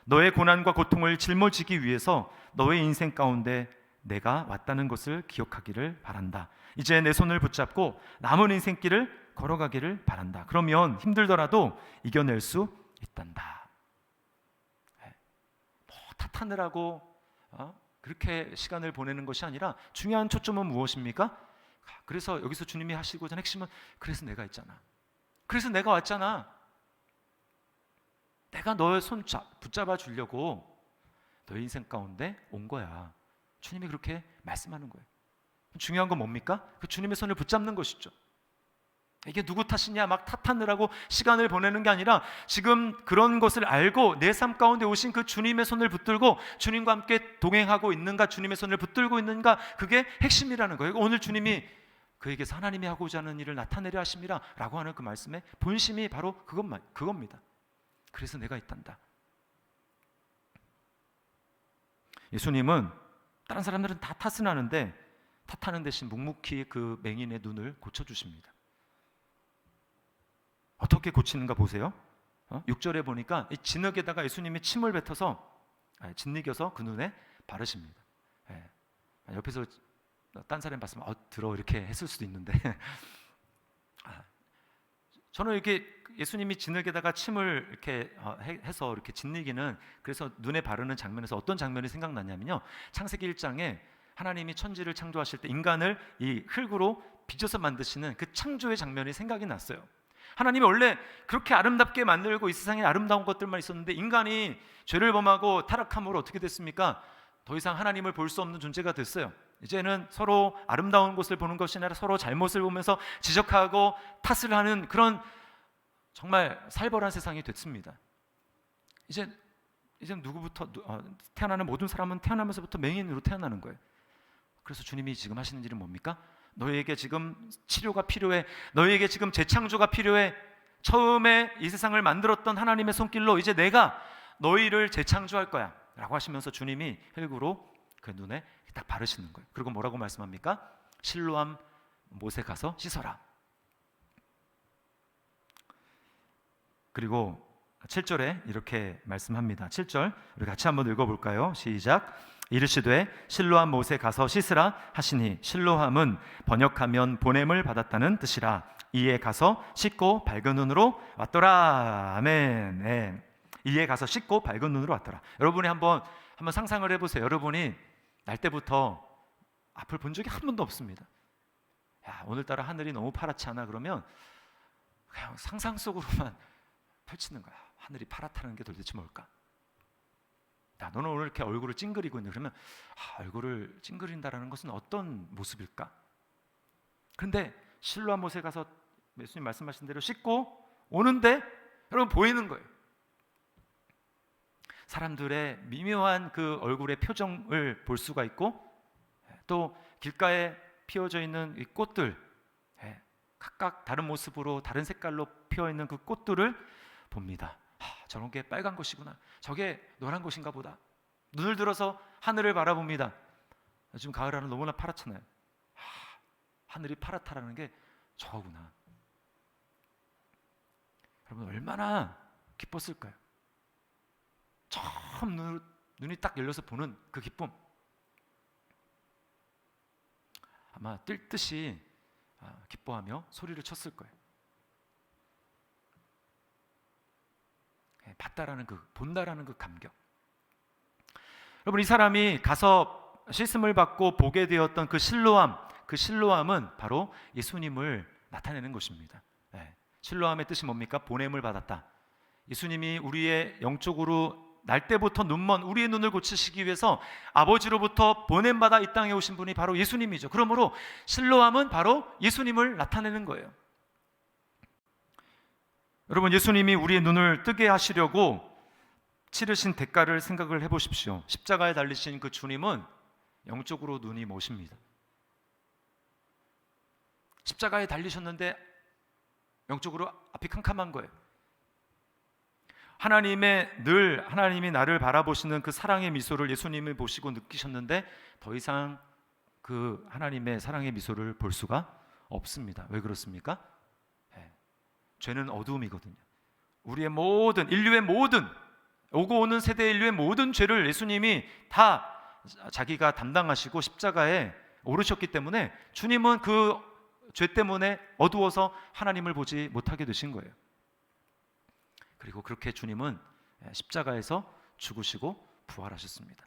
너의 고난과 고통을 짊어지기 위해서 너의 인생 가운데 내가 왔다는 것을 기억하기를 바란다. 이제 내 손을 붙잡고 남은 인생길을 걸어가기를 바란다. 그러면 힘들더라도 이겨낼 수 있단다. 탓하느라고 그렇게 시간을 보내는 것이 아니라 중요한 초점은 무엇입니까? 그래서 여기서 주님이 하시고자 하는 핵심은, 그래서 내가 있잖아. 그래서 내가 왔잖아. 내가 너의 손 붙잡아 주려고 너의 인생 가운데 온 거야. 주님이 그렇게 말씀하는 거예요. 중요한 건 뭡니까? 그 주님의 손을 붙잡는 것이죠. 이게 누구 탓이냐 막 탓하느라고 시간을 보내는 게 아니라 지금 그런 것을 알고 내 삶 가운데 오신 그 주님의 손을 붙들고 주님과 함께 동행하고 있는가, 주님의 손을 붙들고 있는가, 그게 핵심이라는 거예요. 오늘 주님이 그에게서 하나님이 하고자 하는 일을 나타내려 하심이라 라고 하는 그 말씀의 본심이 바로 그겁니다. 그래서 내가 있단다. 예수님은 다른 사람들은 다 탓은 하는데 탓하는 대신 묵묵히 그 맹인의 눈을 고쳐주십니다. 어떻게 고치는가 보세요. 6절에 보니까 이 진흙에다가 예수님이 침을 뱉어서 짓이겨서 그 눈에 바르십니다. 옆에서 딴 사람이 봤으면 들어 이렇게 했을 수도 있는데 저는 이렇게 예수님이 진흙에다가 침을 이렇게 해서 이렇게 짓이기는, 그래서 눈에 바르는 장면에서 어떤 장면이 생각나냐면요, 창세기 1장에 하나님이 천지를 창조하실 때 인간을 이 흙으로 빚어서 만드시는 그 창조의 장면이 생각이 났어요. 하나님이 원래 그렇게 아름답게 만들고 이 세상에 아름다운 것들만 있었는데 인간이 죄를 범하고 타락함으로 어떻게 됐습니까? 더 이상 하나님을 볼 수 없는 존재가 됐어요. 이제는 서로 아름다운 것을 보는 것이 아니라 서로 잘못을 보면서 지적하고 탓을 하는 그런 정말 살벌한 세상이 됐습니다. 이제 누구부터 태어나는 모든 사람은 태어나면서부터 맹인으로 태어나는 거예요. 그래서 주님이 지금 하시는 일은 뭡니까? 너희에게 지금 치료가 필요해. 너희에게 지금 재창조가 필요해. 처음에 이 세상을 만들었던 하나님의 손길로 이제 내가 너희를 재창조할 거야 라고 하시면서 주님이 흙으로 그 눈에 딱 바르시는 거예요. 그리고 뭐라고 말씀합니까? 실로암 못에 가서 씻어라. 그리고 7절에 이렇게 말씀합니다. 7절 우리 같이 한번 읽어볼까요? 시작. 이르시되 실로암 못에 가서 씻으라 하시니, 실로암은 번역하면 보냄을 받았다는 뜻이라. 이에 가서 씻고 밝은 눈으로 왔더라. 아멘. 네. 이에 가서 씻고 밝은 눈으로 왔더라. 여러분이 한번 상상을 해보세요. 여러분이 날 때부터 앞을 본 적이 한 번도 없습니다. 야, 오늘따라 하늘이 너무 파랗지 않아? 그러면 그냥 상상 속으로만 펼치는 거야. 하늘이 파랗다는 게 도대체 뭘까? 야, 너는 오늘 이렇게 얼굴을 찡그리고 있는데, 그러면 얼굴을 찡그린다라는 것은 어떤 모습일까? 그런데 실로암 못에 가서 예수님 말씀하신 대로 씻고 오는데 여러분 보이는 거예요. 사람들의 미묘한 그 얼굴의 표정을 볼 수가 있고, 또 길가에 피어져 있는 이 꽃들, 각각 다른 모습으로 다른 색깔로 피어있는 그 꽃들을 봅니다. 저런 게 빨간 것이구나, 저게 노란 것인가 보다. 눈을 들어서 하늘을 바라봅니다. 요즘 가을 하늘 너무나 파랗잖아요. 하늘이 파랗다라는 게 저거구나. 여러분 얼마나 기뻤을까요? 처음 눈이 딱 열려서 보는 그 기쁨, 아마 뛸 듯이 기뻐하며 소리를 쳤을 거예요. 봤다라는 본다라는 그 감격. 여러분, 이 사람이 가서 씻음을 받고 보게 되었던 그 실로암은 바로 예수님을 나타내는 것입니다. 실로암의 뜻이 뭡니까? 보냄을 받았다. 예수님이 우리의 영적으로 날 때부터 눈먼 우리의 눈을 고치시기 위해서 아버지로부터 보냄받아 이 땅에 오신 분이 바로 예수님이죠. 그러므로 실로암은 바로 예수님을 나타내는 거예요. 여러분, 예수님이 우리의 눈을 뜨게 하시려고 치르신 대가를 생각을 해보십시오. 십자가에 달리신 그 주님은 영적으로 눈이 머십니다. 십자가에 달리셨는데 영적으로 앞이 캄캄한 거예요. 하나님이 나를 바라보시는 그 사랑의 미소를 예수님이 보시고 느끼셨는데 더 이상 그 하나님의 사랑의 미소를 볼 수가 없습니다. 왜 그렇습니까? 죄는 어두움이거든요. 우리의 모든, 인류의 모든, 오고 오는 세대 인류의 모든 죄를 예수님이 다 자기가 담당하시고 십자가에 오르셨기 때문에 주님은 그 죄 때문에 어두워서 하나님을 보지 못하게 되신 거예요. 그리고 그렇게 주님은 십자가에서 죽으시고 부활하셨습니다.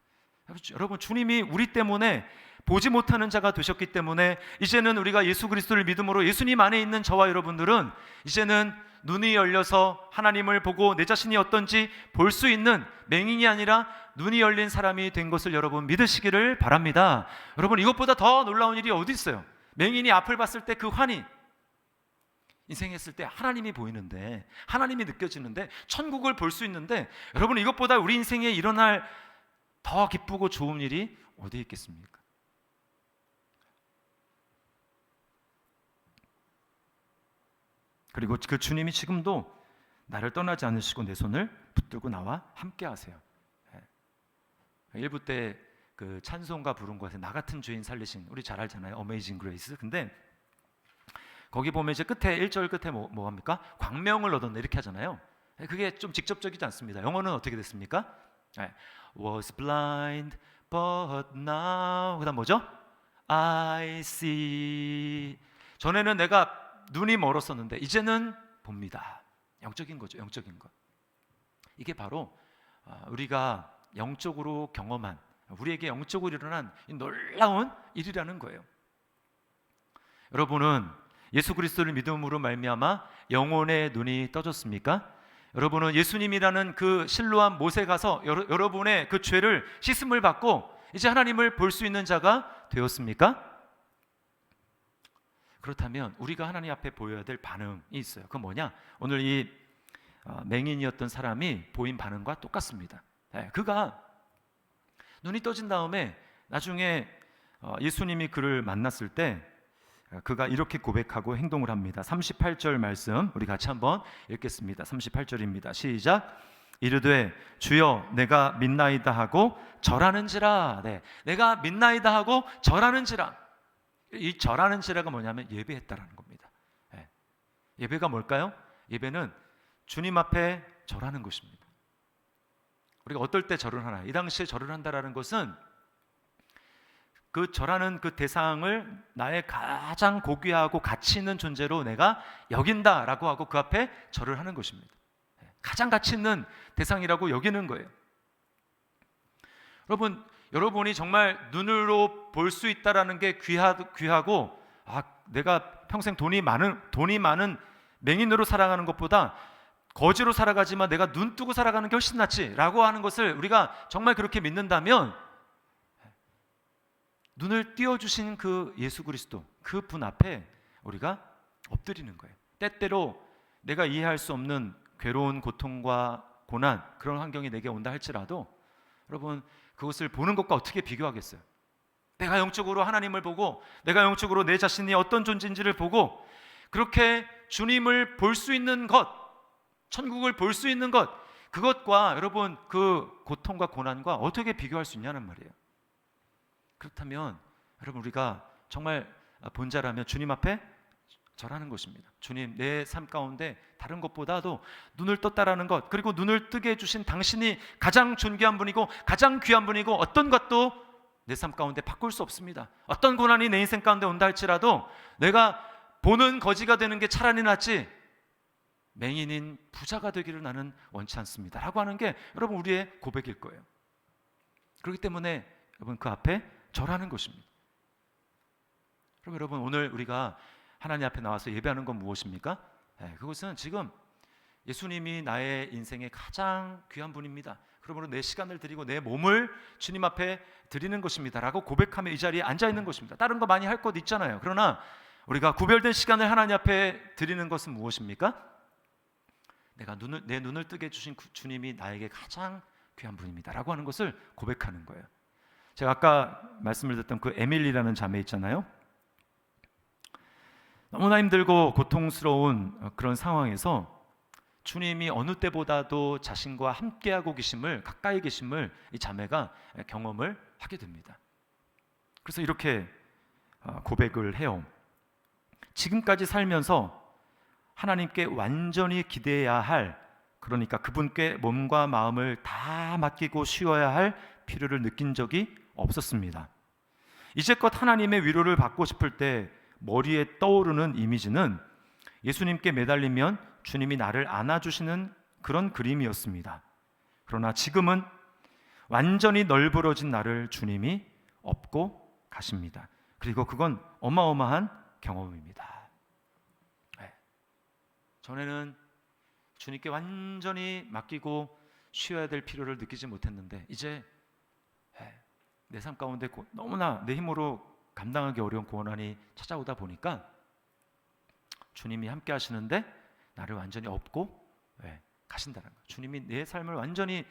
여러분, 주님이 우리 때문에 보지 못하는 자가 되셨기 때문에 이제는 우리가 예수 그리스도를 믿음으로 예수님 안에 있는 저와 여러분들은 이제는 눈이 열려서 하나님을 보고 내 자신이 어떤지 볼 수 있는 맹인이 아니라 눈이 열린 사람이 된 것을 여러분 믿으시기를 바랍니다. 여러분, 이것보다 더 놀라운 일이 어디 있어요? 맹인이 앞을 봤을 때 그 환희, 인생에 있을 때 하나님이 보이는데, 하나님이 느껴지는데, 천국을 볼 수 있는데, 여러분 이것보다 우리 인생에 일어날 더 기쁘고 좋은 일이 어디에 있겠습니까? 그리고 그 주님이 지금도 나를 떠나지 않으시고 내 손을 붙들고 나와 함께 하세요. 1부 때 그 찬송가 부른 것에 나 같은 죄인 살리신, 우리 잘 알잖아요. 어메이징 그레이스. 근데 거기 보면 이제 끝에 1절 끝에 뭐 합니까? 광명을 얻었네 이렇게 하잖아요. 그게 좀 직접적이지 않습니다. 영어는 어떻게 됐습니까? Was blind but now, 그다음 뭐죠? I see. 전에는 내가 눈이 멀었었는데 이제는 봅니다. 영적인 거죠. 영적인 것. 이게 바로 우리가 영적으로 경험한, 우리에게 영적으로 일어난 이 놀라운 일이라는 거예요. 여러분은 예수 그리스도를 믿음으로 말미암아 영혼의 눈이 떠졌습니까? 여러분은 예수님이라는 그 실로암 못에 가서 여러분의 그 죄를 씻음을 받고 이제 하나님을 볼 수 있는 자가 되었습니까? 그렇다면 우리가 하나님 앞에 보여야 될 반응이 있어요. 그건 뭐냐? 오늘 이 맹인이었던 사람이 보인 반응과 똑같습니다. 그가 눈이 떠진 다음에 나중에 예수님이 그를 만났을 때 그가 이렇게 고백하고 행동을 합니다. 38절 말씀 우리 같이 한번 읽겠습니다. 38절입니다. 시작. 이르되 주여 내가 믿나이다 하고 절하는지라. 내가 믿나이다 하고 절하는지라. 이 절하는지라가 뭐냐면 예배했다라는 겁니다. 예배가 뭘까요? 예배는 주님 앞에 절하는 것입니다. 우리가 어떨 때 절을 하나? 이 당시에 절을 한다라는 것은 그 절하는 그 대상을 나의 가장 고귀하고 가치 있는 존재로 내가 여긴다라고 하고 그 앞에 절을 하는 것입니다. 가장 가치 있는 대상이라고 여기는 거예요. 여러분이 정말 눈으로 볼 수 있다라는 게 귀하고 내가 평생 돈이 많은 맹인으로 살아가는 것보다 거지로 살아가지만 내가 눈 뜨고 살아가는 게 훨씬 낫지라고 하는 것을 우리가 정말 그렇게 믿는다면 눈을 띄워주신 그 예수 그리스도 그 분 앞에 우리가 엎드리는 거예요. 때때로 내가 이해할 수 없는 괴로운 고통과 고난, 그런 환경이 내게 온다 할지라도 여러분, 그것을 보는 것과 어떻게 비교하겠어요? 내가 영적으로 하나님을 보고 내가 영적으로 내 자신이 어떤 존재인지를 보고 그렇게 주님을 볼 수 있는 것, 천국을 볼 수 있는 것, 그것과 여러분 그 고통과 고난과 어떻게 비교할 수 있냐는 말이에요. 그렇다면 여러분, 우리가 정말 본자라면 주님 앞에 절하는 것입니다. 주님, 내 삶 가운데 다른 것보다도 눈을 떴다라는 것, 그리고 눈을 뜨게 해주신 당신이 가장 존귀한 분이고 가장 귀한 분이고 어떤 것도 내 삶 가운데 바꿀 수 없습니다. 어떤 고난이 내 인생 가운데 온다 할지라도 내가 보는 거지가 되는 게 차라리 낫지 맹인인 부자가 되기를 나는 원치 않습니다 라고 하는 게 여러분 우리의 고백일 거예요. 그렇기 때문에 여러분 그 앞에 절하는 것입니다. 그럼 여러분, 오늘 우리가 하나님 앞에 나와서 예배하는 건 무엇입니까? 그것은 지금 예수님이 나의 인생의 가장 귀한 분입니다. 그러므로 내 시간을 드리고 내 몸을 주님 앞에 드리는 것입니다 라고 고백하며 이 자리에 앉아 있는 것입니다. 다른 거 많이 할 것 있잖아요. 그러나 우리가 구별된 시간을 하나님 앞에 드리는 것은 무엇입니까? 내 눈을 뜨게 해주신 주님이 나에게 가장 귀한 분입니다 라고 하는 것을 고백하는 거예요. 제가 아까 말씀을 드렸던 그 에밀리라는 자매 있잖아요. 너무나 힘들고 고통스러운 그런 상황에서 주님이 어느 때보다도 자신과 함께하고 계심을, 가까이 계심을 이 자매가 경험을 하게 됩니다. 그래서 이렇게 고백을 해요. 지금까지 살면서 하나님께 완전히 기대해야 할, 그러니까 그분께 몸과 마음을 다 맡기고 쉬어야 할 필요를 느낀 적이 없었습니다. 이제껏 하나님의 위로를 받고 싶을 때 머리에 떠오르는 이미지는 예수님께 매달리면 주님이 나를 안아주시는 그런 그림이었습니다. 그러나 지금은 완전히 널브러진 나를 주님이 업고 가십니다. 그리고 그건 어마어마한 경험입니다. 전에는 주님께 완전히 맡기고 쉬어야 될 필요를 느끼지 못했는데 이제 내 삶 가운데 너무나 내 힘으로 감당하기 어려운 고난이 찾아오다 보니까 주님이 함께 하시는데 나를 완전히 업고 가신다는 거예요. 주님이 내 삶을 완전히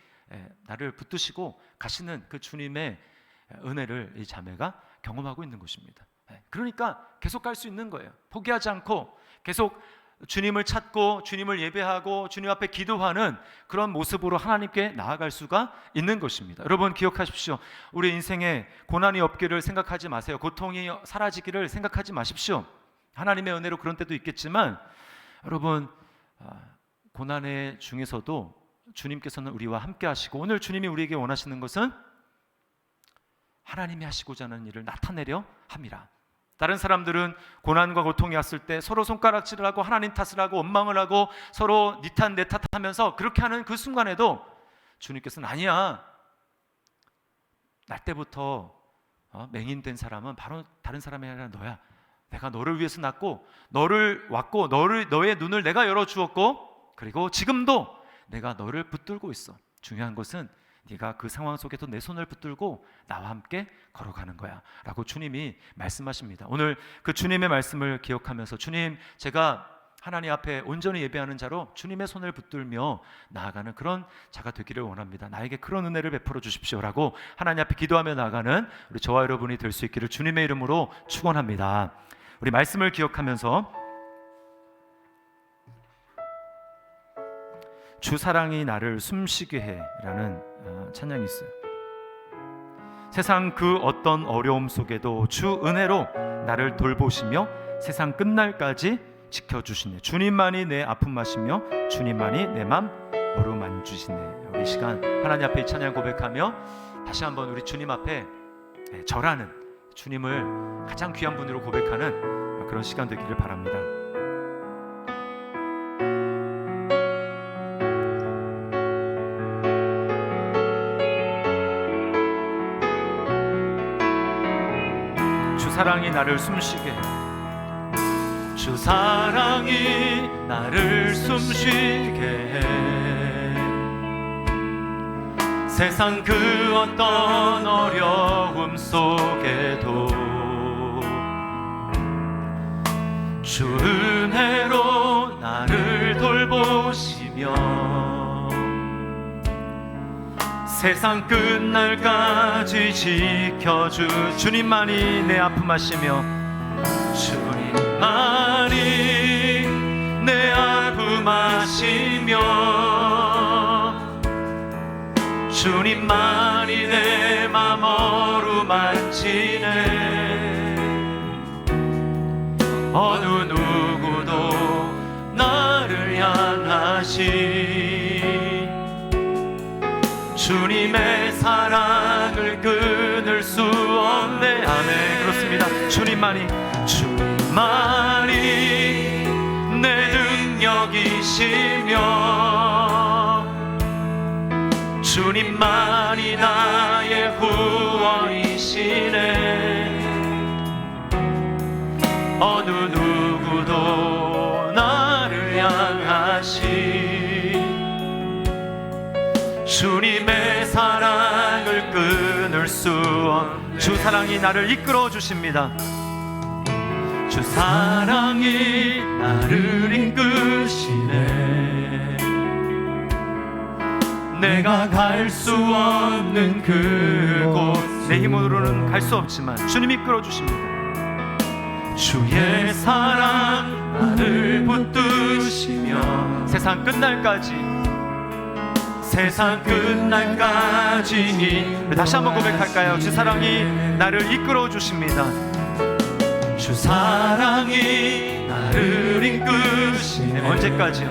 나를 붙드시고 가시는 그 주님의 은혜를 이 자매가 경험하고 있는 것입니다. 그러니까 계속 갈 수 있는 거예요. 포기하지 않고 계속 주님을 찾고 주님을 예배하고 주님 앞에 기도하는 그런 모습으로 하나님께 나아갈 수가 있는 것입니다. 여러분 기억하십시오. 우리 인생에 고난이 없기를 생각하지 마세요. 고통이 사라지기를 생각하지 마십시오. 하나님의 은혜로 그런 때도 있겠지만 여러분, 고난의 중에서도 주님께서는 우리와 함께 하시고 오늘 주님이 우리에게 원하시는 것은 하나님이 하시고자 하는 일을 나타내려 함이라. 다른 사람들은 고난과 고통이 왔을 때 서로 손가락질을 하고 하나님 탓을 하고 원망을 하고 서로 니 탓 내 탓 하면서 그렇게 하는 그 순간에도 주님께서는 아니야, 날 때부터 맹인된 사람은 바로 다른 사람이 아니라 너야. 내가 너를 위해서 낳고 너를 왔고 너의 눈을 내가 열어주었고 그리고 지금도 내가 너를 붙들고 있어. 중요한 것은 네가 그 상황 속에도 내 손을 붙들고 나와 함께 걸어가는 거야 라고 주님이 말씀하십니다. 오늘 그 주님의 말씀을 기억하면서 주님, 제가 하나님 앞에 온전히 예배하는 자로 주님의 손을 붙들며 나아가는 그런 자가 되기를 원합니다. 나에게 그런 은혜를 베풀어 주십시오 라고 하나님 앞에 기도하며 나아가는 우리 저와 여러분이 될 수 있기를 주님의 이름으로 축원합니다. 우리 말씀을 기억하면서 주 사랑이 나를 숨쉬게 해 라는 찬양이 있어요. 세상 그 어떤 어려움 속에도 주 은혜로 나를 돌보시며 세상 끝날까지 지켜주시네. 주님만이 내 아픔 마시며 주님만이 내 맘 어루만주시네. 우리 시간 하나님 앞에 이 찬양 고백하며 다시 한번 우리 주님 앞에 절하는, 주님을 가장 귀한 분으로 고백하는 그런 시간 되기를 바랍니다. 주 사랑이 나를 숨쉬게 해. 주 사랑이 나를 숨쉬게 해. 세상 그 어떤 어려움 속에도 주 은혜로 나를 돌보시며 세상 끝날까지 지켜주. 주님만이 내 아픔 아시며 주님만이 내 아픔 아시며 주님만이 내 맘 어루만지네. 어느 누구도 나를 향하시 주님의 사랑을 끊을 수 없네. 아멘. 그렇습니다. 주님만이 내 능력이시며 주님만이 나의 구원이시네. 어느 누구도 나를 향하시 주님의 사랑을 끊을 수 없네. 주 사랑이 나를 이끌어 주십니다. 주 사랑이 나를 이끄시네. 내가 갈 수 없는 그곳, 내 힘으로는 갈 수 없지만 주님이 이끌어 주십니다. 주의 사랑 나를 붙드시며 세상 끝날까지, 세상 끝날까지. 다시 한번 고백할까요? 주 사랑이 나를 이끌어 주십니다. 주 사랑이 나를 이끄시네. 언제까지요?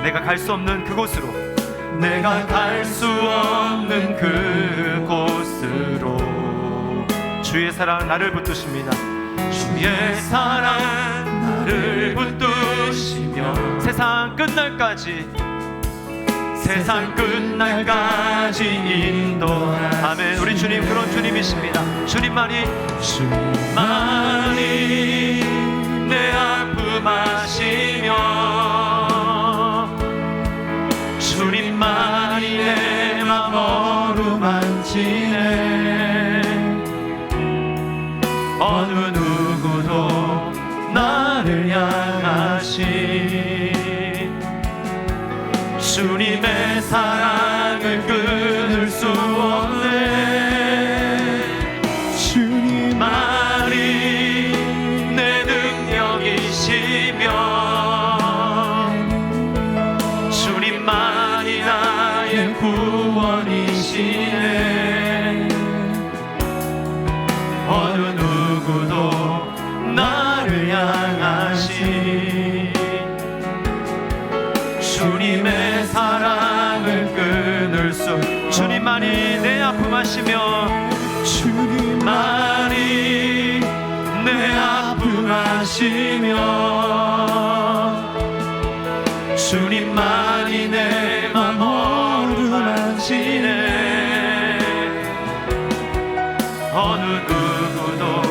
내가 갈 수 없는 그곳으로, 내가 갈 수 없는 그곳으로 주의 사랑 나를 붙드십니다. 주의 사랑 나를 붙드시며 세상 끝날까지, 세상 끝날까지 인도하시네. 아멘. 우리 주님 그런 주님이십니다. 주님만이 내 아픔 아시며 주님만이 내 맘 어루만지네. 어느 누구도 나를 향하시 주님의 사랑을 끊을 수 없네. 주님만이 내 능력이시며 주님만이 나의 구원이시네. 어느 누구도 나를 향하시 주님의 사랑을 끊을 수. 주님만이 내 아픔 아시며 주님만이 내 아픔 아시며 주님만이 내 맘 어루만지네. 어느 누구도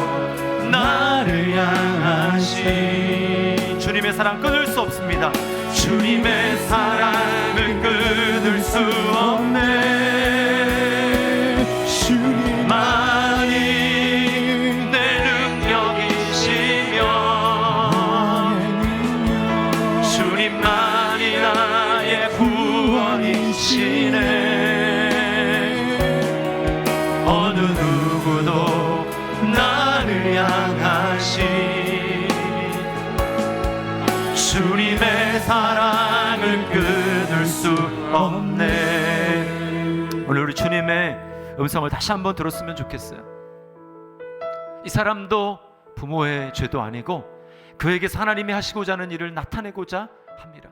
나를 향하시 주님의 사랑 끊을 수 없습니다. 주님의 사랑을 끊을 수 없네. 주님만이 내 능력이시며 주님만이 나의 구원이시네. 어느 누구도 나를 향하시 주님의 사랑을 끊을 수 없네. 오늘 우리 주님의 음성을 다시 한번 들었으면 좋겠어요. 이 사람도 부모의 죄도 아니고 그에게 하나님이 하시고자 하는 일을 나타내고자 합니다.